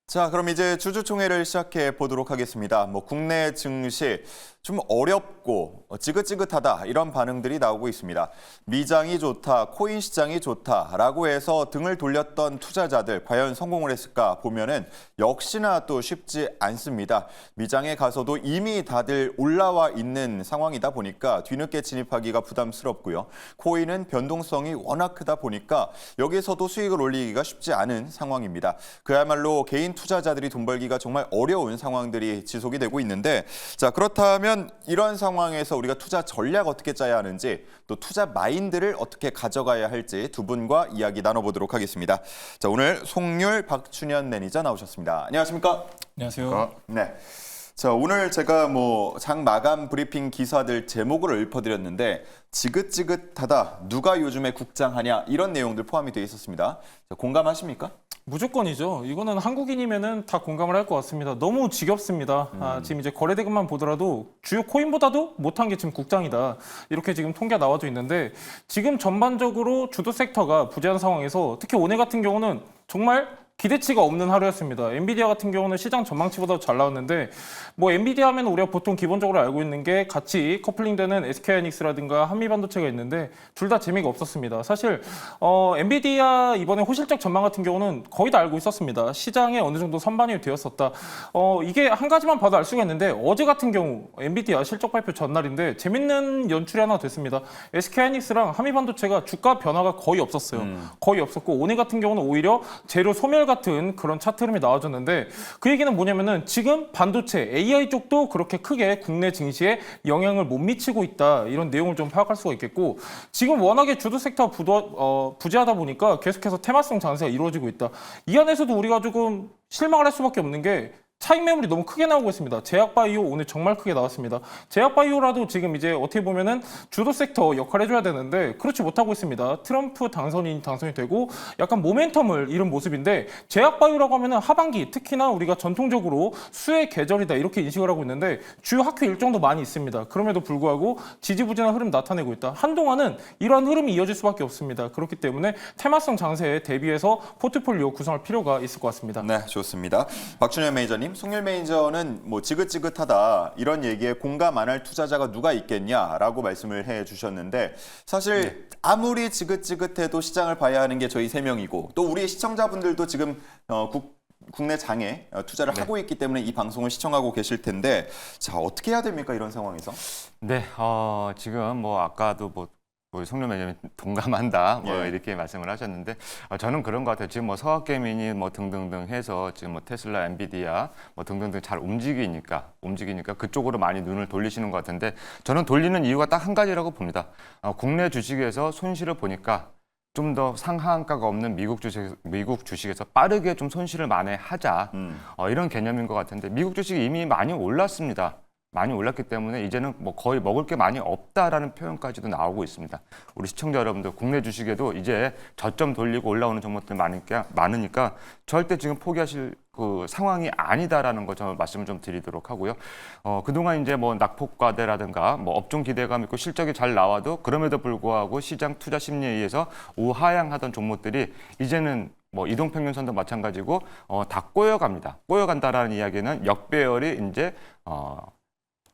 자, 그럼 이제 주주총회를 시작해 보도록 하겠습니다. 국내 증시 좀 어렵고 지긋지긋하다 이런 반응들이 나오고 있습니다. 미장이 좋다, 코인 시장이 좋다라고 해서 등을 돌렸던 투자자들 과연 성공을 했을까 보면은 역시나 또 쉽지 않습니다. 미장에 가서도 이미 다들 올라와 있는 상황이다 보니까 뒤늦게 진입하기가 부담스럽고요. 코인은 변동성이 워낙 크다 보니까 여기서도 수익을 올리기가 쉽지 않은 상황입니다. 그야말로 개인 투자자들이 돈 벌기가 정말 어려운 상황들이 지속이 되고 있는데, 자, 그렇다면 이런 상황에서 우리가 투자 전략 어떻게 짜야 하는지, 또 투자 마인드를 어떻게 가져가야 할지 두 분과 이야기 나눠보도록 하겠습니다. 자, 오늘 송률, 박춘현 매니저 나오셨습니다. 안녕하십니까? 안녕하세요. 네. 자, 오늘 제가 장 마감 브리핑 기사들 제목을 읊어드렸는데 지긋지긋하다, 누가 요즘에 국장하냐 이런 내용들 포함이 되어 있었습니다. 자, 공감하십니까? 무조건이죠. 이거는 한국인이면은 다 공감을 할 것 같습니다. 너무 지겹습니다. 지금 이제 거래대금만 보더라도 주요 코인보다도 못한 게 지금 국장이다. 이렇게 지금 통계가 나와져 있는데, 지금 전반적으로 주도 섹터가 부재한 상황에서 특히 오늘 같은 경우는 정말 기대치가 없는 하루였습니다. 엔비디아 같은 경우는 시장 전망치보다 잘 나왔는데, 엔비디아 하면 우리가 보통 기본적으로 알고 있는 게 같이 커플링되는 SK하이닉스라든가 한미반도체가 있는데 둘 다 재미가 없었습니다. 사실 엔비디아 이번에 호실적 전망 같은 경우는 거의 다 알고 있었습니다. 시장에 어느 정도 선반영이 되었었다. 이게 한 가지만 봐도 알 수가 있는데, 어제 같은 경우 엔비디아 실적 발표 전날인데 재밌는 연출이 하나 됐습니다. SK하이닉스랑 한미반도체가 주가 변화가 거의 없었어요. 거의 없었고, 오늘 같은 경우는 오히려 재료 소멸 같은 그런 차트 흐름이 나와줬는데, 그 얘기는 뭐냐면은 지금 반도체, AI 쪽도 그렇게 크게 국내 증시에 영향을 못 미치고 있다, 이런 내용을 좀 파악할 수가 있겠고, 지금 워낙에 주도 섹터가 부재하다 보니까 계속해서 테마성 장세가 이루어지고 있다. 이 안에서도 우리가 조금 실망을 할 수밖에 없는 게 차익 매물이 너무 크게 나오고 있습니다. 제약바이오 오늘 정말 크게 나왔습니다. 제약바이오라도 지금 이제 어떻게 보면은 주도 섹터 역할을 해줘야 되는데 그렇지 못하고 있습니다. 트럼프 당선이 되고 약간 모멘텀을 잃은 모습인데, 제약바이오라고 하면은 하반기, 특히나 우리가 전통적으로 수혜 계절이다 이렇게 인식을 하고 있는데 주요 학회 일정도 많이 있습니다. 그럼에도 불구하고 지지부진한 흐름 나타내고 있다. 한동안은 이러한 흐름이 이어질 수밖에 없습니다. 그렇기 때문에 테마성 장세에 대비해서 포트폴리오 구성할 필요가 있을 것 같습니다. 네, 좋습니다. 박준현 매니저님, 송률 매니저는 지긋지긋하다 이런 얘기에 공감 안 할 투자자가 누가 있겠냐라고 말씀을 해주셨는데, 사실 아무리 지긋지긋해도 시장을 봐야 하는 게 저희 세 명이고, 또 우리 시청자분들도 지금 국내 장에 투자를 하고 있기 때문에 이 방송을 시청하고 계실 텐데, 자, 어떻게 해야 됩니까 이런 상황에서? 네, 지금 아까도 우리 송률 매니저님 동감한다 이렇게 말씀을 하셨는데, 저는 그런 것 같아요. 지금 서학개미니 등등등 해서 지금 테슬라, 엔비디아 등등등 잘 움직이니까 그쪽으로 많이 눈을 돌리시는 것 같은데, 저는 돌리는 이유가 딱 한 가지라고 봅니다. 국내 주식에서 손실을 보니까 좀 더 상한가가 없는 미국 주식에서 빠르게 좀 손실을 만회하자, 이런 개념인 것 같은데, 미국 주식이 이미 많이 올랐습니다. 많이 올랐기 때문에 이제는 거의 먹을 게 많이 없다라는 표현까지도 나오고 있습니다. 우리 시청자 여러분들, 국내 주식에도 이제 저점 돌리고 올라오는 종목들 많으니까 절대 지금 포기하실 그 상황이 아니다라는 거 저 말씀을 좀 드리도록 하고요. 그동안 이제 낙폭과대라든가 업종 기대감 있고 실적이 잘 나와도 그럼에도 불구하고 시장 투자 심리에 의해서 우하향하던 종목들이 이제는 이동평균선도 마찬가지고 다 꼬여갑니다. 꼬여간다라는 이야기는 역배열이 이제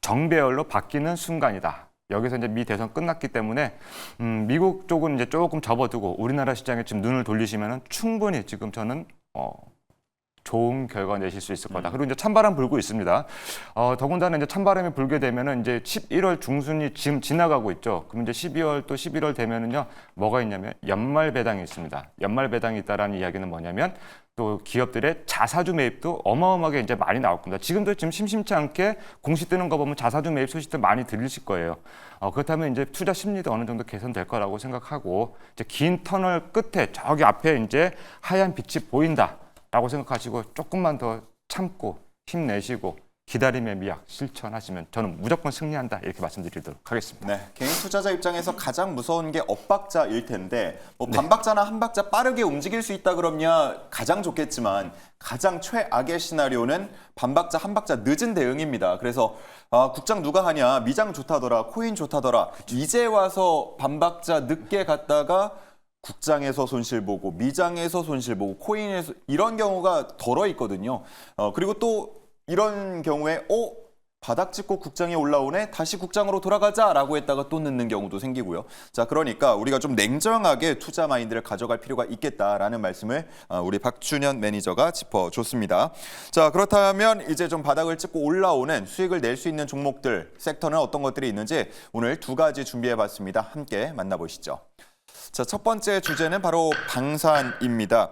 정배열로 바뀌는 순간이다. 여기서 이제 미 대선 끝났기 때문에 미국 쪽은 이제 조금 접어두고 우리나라 시장에 지금 눈을 돌리시면은 충분히 지금 저는 좋은 결과 내실 수 있을 거다. 그리고 이제 찬바람 불고 있습니다. 더군다나 이제 찬바람이 불게 되면은 이제 11월 중순이 지금 지나가고 있죠. 그럼 이제 12월 또 11월 되면은요, 뭐가 있냐면 연말 배당이 있습니다. 연말 배당이 있다라는 이야기는 뭐냐면 또 기업들의 자사주 매입도 어마어마하게 이제 많이 나올 겁니다. 지금도 지금 심심치 않게 공시 뜨는 거 보면 자사주 매입 소식들 많이 들리실 거예요. 그렇다면 이제 투자 심리도 어느 정도 개선될 거라고 생각하고, 이제 긴 터널 끝에 저기 앞에 이제 하얀 빛이 보인다 라고 생각하시고 조금만 더 참고 힘내시고 기다림의 미학 실천하시면 저는 무조건 승리한다, 이렇게 말씀드리도록 하겠습니다. 네, 개인 투자자 입장에서 가장 무서운 게 엇박자일 텐데, 반박자나 한박자 빠르게 움직일 수 있다 그러면 가장 좋겠지만, 가장 최악의 시나리오는 반박자 한박자 늦은 대응입니다. 그래서 국장 누가 하냐, 미장 좋다더라, 코인 좋다더라, 이제 와서 반박자 늦게 갔다가 국장에서 손실 보고 미장에서 손실 보고 코인에서 이런 경우가 덜어 있거든요. 그리고 또 이런 경우에 바닥 찍고 국장에 올라오네 다시 국장으로 돌아가자라고 했다가 또 늦는 경우도 생기고요. 자, 그러니까 우리가 좀 냉정하게 투자 마인드를 가져갈 필요가 있겠다라는 말씀을 우리 박준현 매니저가 짚어줬습니다. 자, 그렇다면 이제 좀 바닥을 찍고 올라오는 수익을 낼 수 있는 종목들, 섹터는 어떤 것들이 있는지 오늘 두 가지 준비해봤습니다. 함께 만나보시죠. 자, 첫 번째 주제는 바로 방산입니다.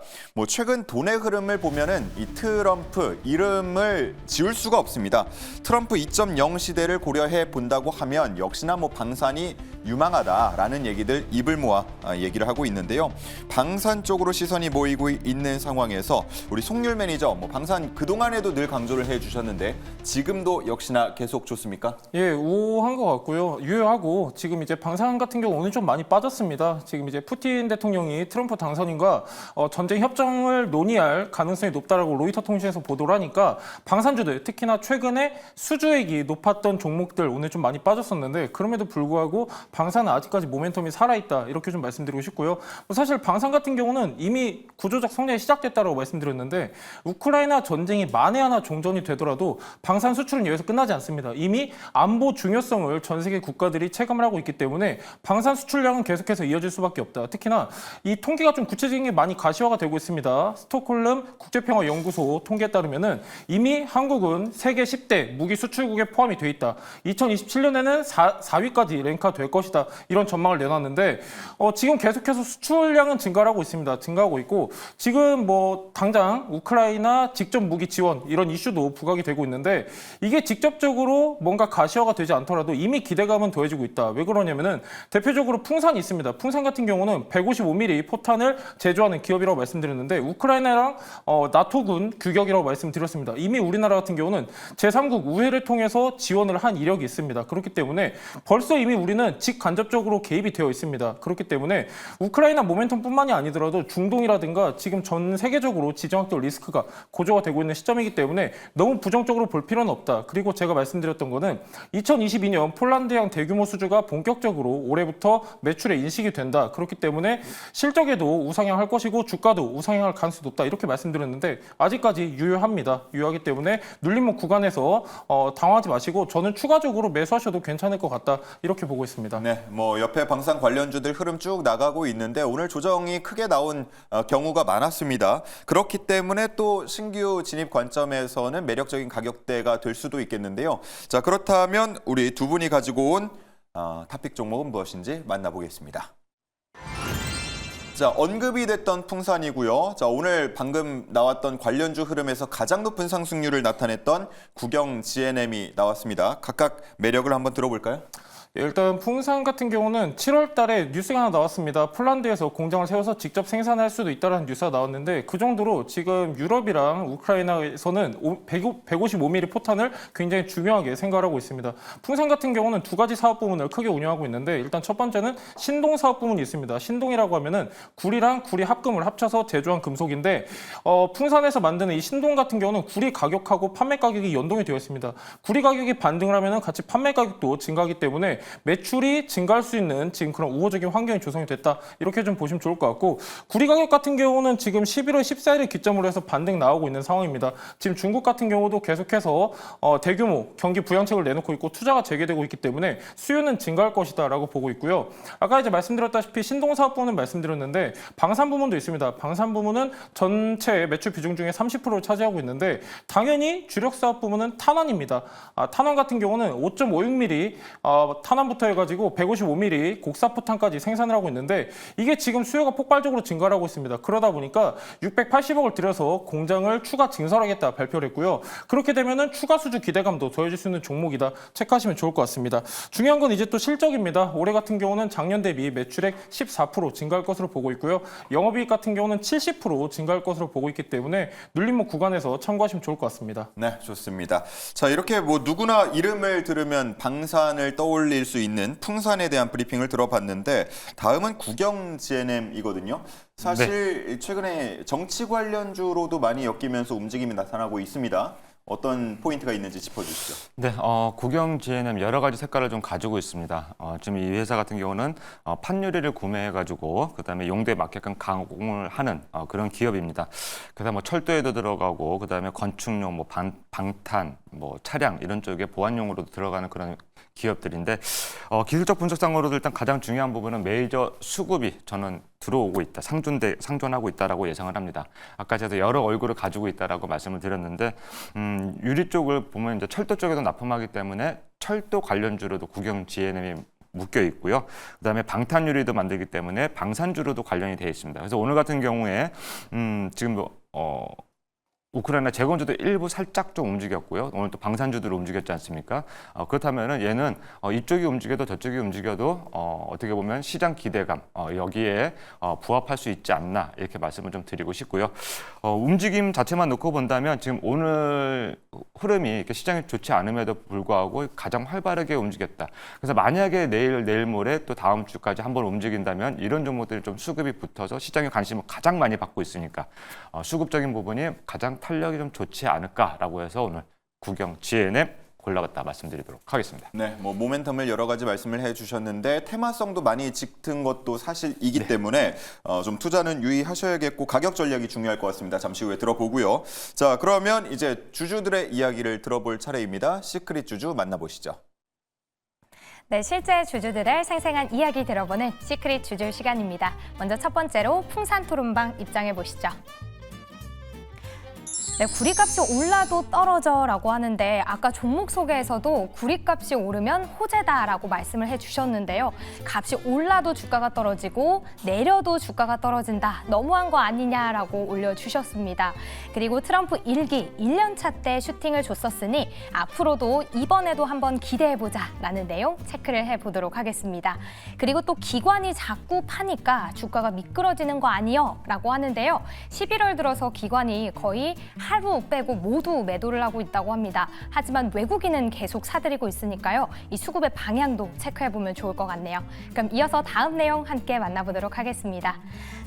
최근 돈의 흐름을 보면은 이 트럼프 이름을 지울 수가 없습니다. 트럼프 2.0 시대를 고려해 본다고 하면 역시나 방산이 유망하다라는 얘기들 입을 모아 얘기를 하고 있는데요. 방산 쪽으로 시선이 모이고 있는 상황에서 우리 송률 매니저 방산 그동안에도 늘 강조를 해주셨는데 지금도 역시나 계속 좋습니까? 예, 우호한 것 같고요. 유효하고 지금 이제 방산 같은 경우 오늘 좀 많이 빠졌습니다. 지금 이제 푸틴 대통령이 트럼프 당선인과 전쟁 협정을 논의할 가능성이 높다라고 로이터 통신에서 보도를 하니까 방산주들 특히나 최근에 수주액이 높았던 종목들 오늘 좀 많이 빠졌었는데 그럼에도 불구하고 방산은 아직까지 모멘텀이 살아있다 이렇게 좀 말씀드리고 싶고요. 사실 방산 같은 경우는 이미 구조적 성장이 시작됐다고 말씀드렸는데 우크라이나 전쟁이 만에 하나 종전이 되더라도 방산 수출은 여기서 끝나지 않습니다. 이미 안보 중요성을 전 세계 국가들이 체감을 하고 있기 때문에 방산 수출량은 계속해서 이어질 수밖에 없다. 특히나 이 통계가 좀 구체적인 게 많이 가시화가 되고 있습니다. 스톡홀름 국제평화연구소 통계에 따르면은 이미 한국은 세계 10대 무기 수출국에 포함이 돼 있다. 2027년에는 4위까지 랭크될 것이다. 이런 전망을 내놨는데 지금 계속해서 수출량은 증가하고 있습니다. 증가하고 있고 지금 당장 우크라이나 직접 무기 지원 이런 이슈도 부각이 되고 있는데 이게 직접적으로 뭔가 가시화가 되지 않더라도 이미 기대감은 더해지고 있다. 왜 그러냐면은 대표적으로 풍산이 있습니다. 풍산 같은 경우는 155mm 포탄을 제조하는 기업이라고 말씀드렸는데 우크라이나랑 나토군 규격이라고 말씀드렸습니다. 이미 우리나라 같은 경우는 제3국 우회를 통해서 지원을 한 이력이 있습니다. 그렇기 때문에 벌써 이미 우리는 직간접적으로 개입이 되어 있습니다. 그렇기 때문에 우크라이나 모멘텀뿐만이 아니더라도 중동이라든가 지금 전 세계적으로 지정학적 리스크가 고조가 되고 있는 시점이기 때문에 너무 부정적으로 볼 필요는 없다. 그리고 제가 말씀드렸던 거는 2022년 폴란드형 대규모 수주가 본격적으로 올해부터 매출에 인식이 된다. 그렇기 때문에 실적에도 우상향할 것이고 주가도 우상향할 가능성이 높다. 이렇게 말씀드렸는데 아직까지 유효합니다. 유효하기 때문에 눌림목 구간에서 당황하지 마시고 저는 추가적으로 매수하셔도 괜찮을 것 같다. 이렇게 보고 있습니다. 네, 옆에 방산 관련주들 흐름 쭉 나가고 있는데 오늘 조정이 크게 나온 경우가 많았습니다. 그렇기 때문에 또 신규 진입 관점에서는 매력적인 가격대가 될 수도 있겠는데요. 자, 그렇다면 우리 두 분이 가지고 온 탑픽 종목은 무엇인지 만나보겠습니다. 자, 언급이 됐던 풍산이고요. 자, 오늘 방금 나왔던 관련주 흐름에서 가장 높은 상승률을 나타냈던 국영 GNM이 나왔습니다. 각각 매력을 한번 들어볼까요? 일단 풍산 같은 경우는 7월 달에 뉴스가 하나 나왔습니다. 폴란드에서 공장을 세워서 직접 생산할 수도 있다는 뉴스가 나왔는데 그 정도로 지금 유럽이랑 우크라이나에서는 155mm 포탄을 굉장히 중요하게 생각하고 있습니다. 풍산 같은 경우는 두 가지 사업 부문을 크게 운영하고 있는데 일단 첫 번째는 신동 사업 부문이 있습니다. 신동이라고 하면은 구리랑 구리 합금을 합쳐서 제조한 금속인데 풍산에서 만드는 이 신동 같은 경우는 구리 가격하고 판매 가격이 연동이 되어 있습니다. 구리 가격이 반등을 하면은 같이 판매 가격도 증가하기 때문에 매출이 증가할 수 있는 지금 그런 우호적인 환경이 조성이 됐다. 이렇게 좀 보시면 좋을 것 같고 구리 가격 같은 경우는 지금 11월 14일을 기점으로 해서 반등 나오고 있는 상황입니다. 지금 중국 같은 경우도 계속해서 대규모 경기 부양책을 내놓고 있고 투자가 재개되고 있기 때문에 수요는 증가할 것이다 라고 보고 있고요. 아까 이제 말씀드렸다시피 신동사업 부문은 말씀드렸는데 방산 부문도 있습니다. 방산 부문은 전체 매출 비중 중에 30%를 차지하고 있는데 당연히 주력 사업 부문은 탄환입니다. 탄환 같은 경우는 5.56mm 탄환부터 해가지고 155mm 곡사포탄까지 생산을 하고 있는데 이게 지금 수요가 폭발적으로 증가를 하고 있습니다. 그러다 보니까 680억을 들여서 공장을 추가 증설하겠다 발표를 했고요. 그렇게 되면은 추가 수주 기대감도 더해질 수 있는 종목이다. 체크하시면 좋을 것 같습니다. 중요한 건 이제 또 실적입니다. 올해 같은 경우는 작년 대비 매출액 14% 증가할 것으로 보고 있고요. 영업이익 같은 경우는 70% 증가할 것으로 보고 있기 때문에 눌림목 구간에서 참고하시면 좋을 것 같습니다. 네, 좋습니다. 자, 이렇게 누구나 이름을 들으면 방산을 떠올릴 수 있는 풍산에 대한 브리핑을 들어봤는데 다음은 국영 GNM이거든요. 사실 최근에 정치 관련주로도 많이 엮이면서 움직임이 나타나고 있습니다. 어떤 포인트가 있는지 짚어주시죠. 네, 국영 GNM 여러 가지 색깔을 좀 가지고 있습니다. 지금 이 회사 같은 경우는 판유리를 구매해가지고 그다음에 용도에 맞게끔 가공을 하는 그런 기업입니다. 그다음 뭐 철도에도 들어가고 그다음에 건축용, 뭐 방탄, 뭐 차량 이런 쪽에 보안용으로도 들어가는 그런 기업들인데 기술적 분석상으로도 일단 가장 중요한 부분은 메이저 수급이 저는 들어오고 있다, 상존하고 있다라고 예상을 합니다. 아까 제가 여러 얼굴을 가지고 있다라고 말씀을 드렸는데 유리 쪽을 보면 이제 철도 쪽에도 납품하기 때문에 철도 관련주로도 국영 GNM이 묶여 있고요. 그다음에 방탄유리도 만들기 때문에 방산주로도 관련이 되어 있습니다. 그래서 오늘 같은 경우에 지금 우크라이나 재건주도 일부 살짝 좀 움직였고요. 오늘 또 방산주들로 움직였지 않습니까? 그렇다면은 얘는 이쪽이 움직여도 저쪽이 움직여도 어떻게 보면 시장 기대감 여기에 부합할 수 있지 않나 이렇게 말씀을 좀 드리고 싶고요. 움직임 자체만 놓고 본다면 지금 오늘 흐름이 이렇게 시장이 좋지 않음에도 불구하고 가장 활발하게 움직였다. 그래서 만약에 내일 모레 또 다음 주까지 한번 움직인다면 이런 종목들이 좀 수급이 붙어서 시장의 관심을 가장 많이 받고 있으니까 수급적인 부분이 가장 탄력이 좀 좋지 않을까라고 해서 오늘 국영 GNM 골라봤다 말씀드리도록 하겠습니다. 네, 뭐 모멘텀을 여러 가지 말씀을 해주셨는데 테마성도 많이 짙은 것도 사실이기 때문에 좀 투자는 유의하셔야겠고 가격 전략이 중요할 것 같습니다. 잠시 후에 들어보고요. 자, 그러면 이제 주주들의 이야기를 들어볼 차례입니다. 시크릿 주주 만나보시죠. 네, 실제 주주들의 생생한 이야기 들어보는 시크릿 주주 시간입니다. 먼저 첫 번째로 풍산 토론방 입장해 보시죠. 네, 구리값이 올라도 떨어져라고 하는데 아까 종목 소개에서도 구리값이 오르면 호재다라고 말씀을 해주셨는데요. 값이 올라도 주가가 떨어지고 내려도 주가가 떨어진다. 너무한 거 아니냐라고 올려주셨습니다. 그리고 트럼프 1기 1년차 때 슈팅을 줬었으니 앞으로도 이번에도 한번 기대해보자라는 내용 체크를 해보도록 하겠습니다. 그리고 또 기관이 자꾸 파니까 주가가 미끄러지는 거 아니요? 라고 하는데요. 11월 들어서 기관이 거의 하루 빼고 모두 매도를 하고 있다고 합니다. 하지만 외국인은 계속 사들이고 있으니까요. 이 수급의 방향도 체크해보면 좋을 것 같네요. 그럼 이어서 다음 내용 함께 만나보도록 하겠습니다.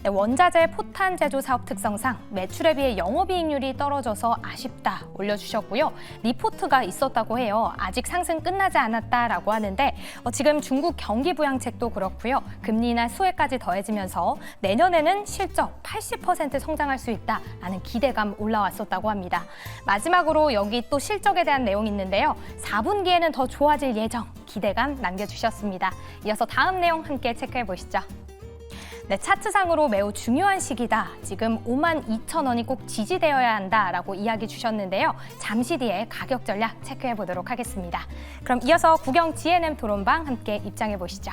네, 원자재 포탄 제조 사업 특성상 매출에 비해 영업이익률이 떨어져서 아쉽다 올려주셨고요. 리포트가 있었다고 해요. 아직 상승 끝나지 않았다라고 하는데 지금 중국 경기 부양책도 그렇고요. 금리나 수혜까지 더해지면서 내년에는 실적 80% 성장할 수 있다라는 기대감 올라왔었다고 합니다. 마지막으로 여기 또 실적에 대한 내용이 있는데요. 4분기에는 더 좋아질 예정, 기대감 남겨주셨습니다. 이어서 다음 내용 함께 체크해 보시죠. 네, 차트상으로 매우 중요한 시기다. 지금 52,000원이 꼭 지지되어야 한다라고 이야기 주셨는데요. 잠시 뒤에 가격 전략 체크해 보도록 하겠습니다. 그럼 이어서 국영 GNM 토론방 함께 입장해 보시죠.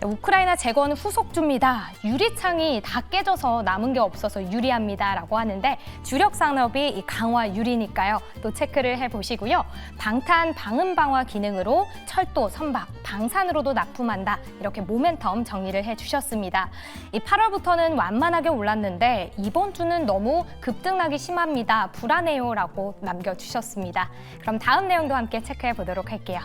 우크라이나 재건 후속주입니다. 유리창이 다 깨져서 남은 게 없어서 유리합니다라고 하는데 주력 산업이 이 강화 유리니까요. 또 체크를 해보시고요. 방탄 방음 방화 기능으로 철도, 선박, 방산으로도 납품한다. 이렇게 모멘텀 정리를 해주셨습니다. 이 8월부터는 완만하게 올랐는데 이번 주는 너무 급등락이 심합니다. 불안해요라고 남겨주셨습니다. 그럼 다음 내용도 함께 체크해 보도록 할게요.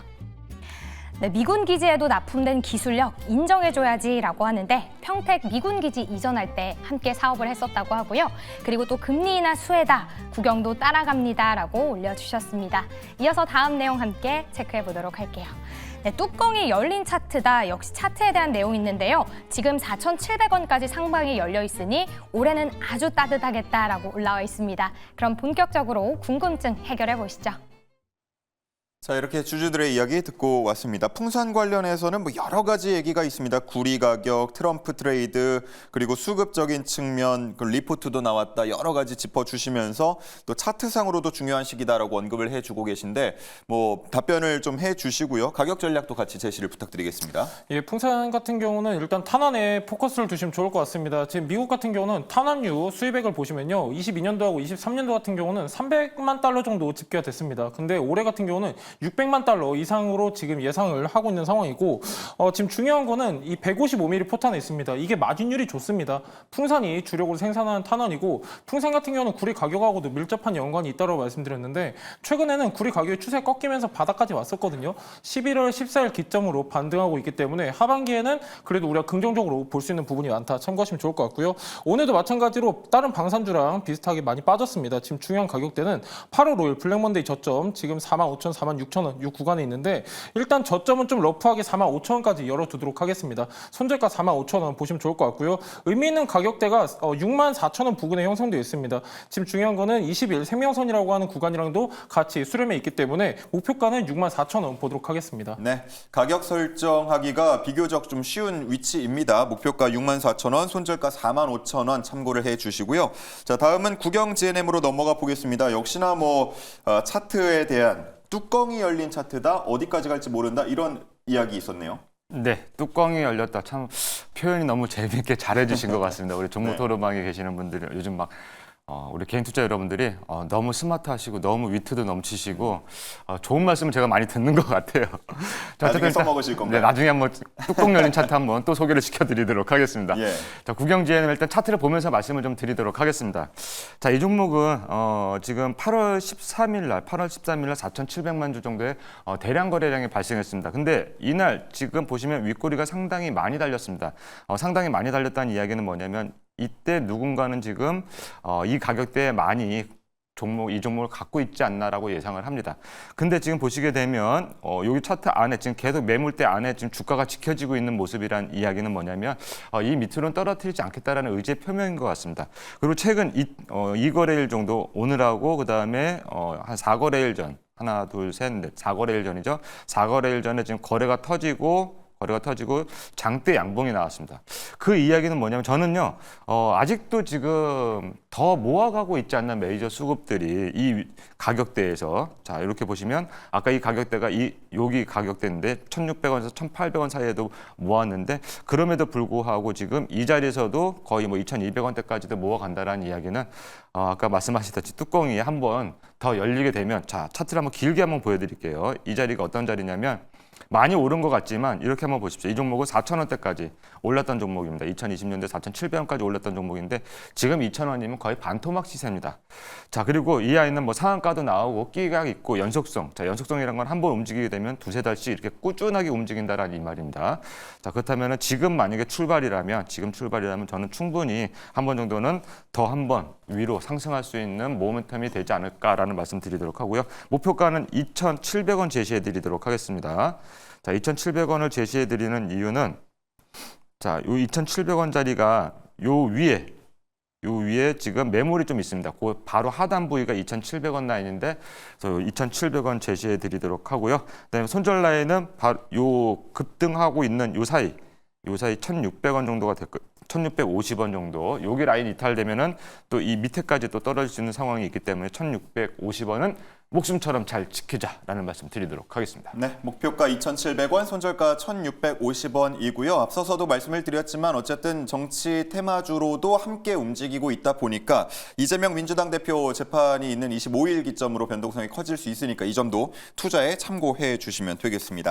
네, 미군 기지에도 납품된 기술력 인정해줘야지라고 하는데 평택 미군 기지 이전할 때 함께 사업을 했었다고 하고요. 그리고 또 금리 인하 수혜다, 구경도 따라갑니다라고 올려주셨습니다. 이어서 다음 내용 함께 체크해 보도록 할게요. 네, 뚜껑이 열린 차트다. 역시 차트에 대한 내용이 있는데요. 지금 4,700원까지 상방이 열려 있으니 올해는 아주 따뜻하겠다라고 올라와 있습니다. 그럼 본격적으로 궁금증 해결해 보시죠. 자, 이렇게 주주들의 이야기 듣고 왔습니다. 풍산 관련해서는 뭐 여러 가지 얘기가 있습니다. 구리 가격, 트럼프 트레이드, 그리고 수급적인 측면, 그 리포트도 나왔다. 여러 가지 짚어주시면서 또 차트상으로도 중요한 시기다라고 언급을 해주고 계신데 뭐 답변을 좀 해주시고요. 가격 전략도 같이 제시를 부탁드리겠습니다. 예, 풍산 같은 경우는 일단 탄환에 포커스를 두시면 좋을 것 같습니다. 지금 미국 같은 경우는 탄환유 수입액을 보시면요. 22년도하고 23년도 같은 경우는 $300만 정도 집계가 됐습니다. 근데 올해 같은 경우는 600만 달러 이상으로 지금 예상을 하고 있는 상황이고 지금 중요한 거는 이 155mm 포탄에 있습니다. 이게 마진율이 좋습니다. 풍산이 주력으로 생산하는 탄환이고 풍산 같은 경우는 구리 가격하고도 밀접한 연관이 있다고 말씀드렸는데 최근에는 구리 가격이 추세 꺾이면서 바닥까지 왔었거든요. 11월 14일 기점으로 반등하고 있기 때문에 하반기에는 그래도 우리가 긍정적으로 볼 수 있는 부분이 많다. 참고하시면 좋을 것 같고요. 오늘도 마찬가지로 다른 방산주랑 비슷하게 많이 빠졌습니다. 지금 중요한 가격대는 8월 5일 블랙먼데이 저점 지금 45,000, 46,000원 이 구간에 있는데 일단 저점은 좀 러프하게 45,000원까지 열어두도록 하겠습니다. 손절가 45,000원 보시면 좋을 것 같고요. 의미 있는 가격대가 64,000원 부근에 형성되어 있습니다. 지금 중요한 거는 20일 생명선이라고 하는 구간이랑도 같이 수렴해 있기 때문에 목표가는 64,000원 보도록 하겠습니다. 네, 가격 설정하기가 비교적 좀 쉬운 위치입니다. 목표가 64,000원, 손절가 45,000원 참고를 해주시고요. 자, 다음은 국영 GNM으로 넘어가 보겠습니다. 역시나 차트에 대한 뚜껑이 열린 차트다, 어디까지 갈지 모른다 이런 이야기 있었네요. 네, 뚜껑이 열렸다. 참 표현이 너무 재미있게 잘해주신 것 같습니다. 우리 종목 네. 토론방에 계시는 분들이 요즘 우리 개인 투자 여러분들이 너무 스마트하시고 너무 위트도 넘치시고 좋은 말씀을 제가 많이 듣는 것 같아요. 자, 나중에 어쨌든 써먹으실 건가요? 네, 나중에 한번 뚜껑 열린 차트 한번 또 소개를 시켜드리도록 하겠습니다. 예. 자, 국영 GNM 일단 차트를 보면서 말씀을 좀 드리도록 하겠습니다. 자, 이 종목은 지금 8월 13일 날 4,700만 주 정도의 대량 거래량이 발생했습니다. 근데 이날 지금 보시면 윗꼬리가 상당히 많이 달렸습니다. 상당히 많이 달렸다는 이야기는 뭐냐면 이때 누군가는 지금 이 가격대에 많이 이 종목을 갖고 있지 않나라고 예상을 합니다. 근데 지금 보시게 되면 여기 차트 안에 지금 계속 매물대 안에 지금 주가가 지켜지고 있는 모습이란 이야기는 뭐냐면 이 밑으로는 떨어뜨리지 않겠다라는 의지의 표명인 것 같습니다. 그리고 최근 이 거래일 정도 오늘하고 그다음에 한 4거래일 전 하나, 둘, 셋, 넷 4거래일 전이죠. 4거래일 전에 지금 거래가 터지고 장대 양봉이 나왔습니다. 그 이야기는 뭐냐면 저는요 아직도 지금 더 모아가고 있지 않나 메이저 수급들이 이 가격대에서 자 이렇게 보시면 아까 이 가격대가 여기 가격대인데 1,600원에서 1,800원 사이에도 모았는데 그럼에도 불구하고 지금 이 자리에서도 거의 2,200원대까지도 모아간다라는 이야기는 아까 말씀하셨듯이 뚜껑이 한번 더 열리게 되면 자 차트를 한번 길게 한번 보여드릴게요. 이 자리가 어떤 자리냐면 많이 오른 것 같지만 이렇게 한번 보십시오. 이 종목은 4,000원대까지 올랐던 종목입니다. 2020년대 4,700원까지 올랐던 종목인데 지금 2,000원이면 거의 반토막 시세입니다. 자 그리고 이 아이는 상한가도 나오고 끼가 있고 연속성. 자 연속성이란 건 한 번 움직이게 되면 두세 달씩 이렇게 꾸준하게 움직인다라는 이 말입니다. 자 그렇다면 지금 만약에 출발이라면 저는 충분히 한 번 정도는 더 한 번 위로 상승할 수 있는 모멘텀이 되지 않을까라는 말씀 드리도록 하고요. 목표가는 2,700원 제시해 드리도록 하겠습니다. 자, 2,700원을 제시해 드리는 이유는 자, 요 2,700원 자리가 요 위에 지금 매물이 좀 있습니다. 그 바로 하단 부위가 2,700원 라인인데 그래서 2,700원 제시해 드리도록 하고요. 그다음에 손절 라인은 바로 요 급등하고 있는 요 사이 1,600원 정도가 됐고 1,650원 정도. 여기 라인 이탈되면은 또 이 밑에까지 또 떨어질 수 있는 상황이 있기 때문에 1,650원은 목숨처럼 잘 지키자라는 말씀 드리도록 하겠습니다. 네, 목표가 2,700원, 손절가 1,650원이고요. 앞서서도 말씀을 드렸지만 어쨌든 정치 테마주로도 함께 움직이고 있다 보니까 이재명 민주당 대표 재판이 있는 25일 기점으로 변동성이 커질 수 있으니까 이 점도 투자에 참고해 주시면 되겠습니다.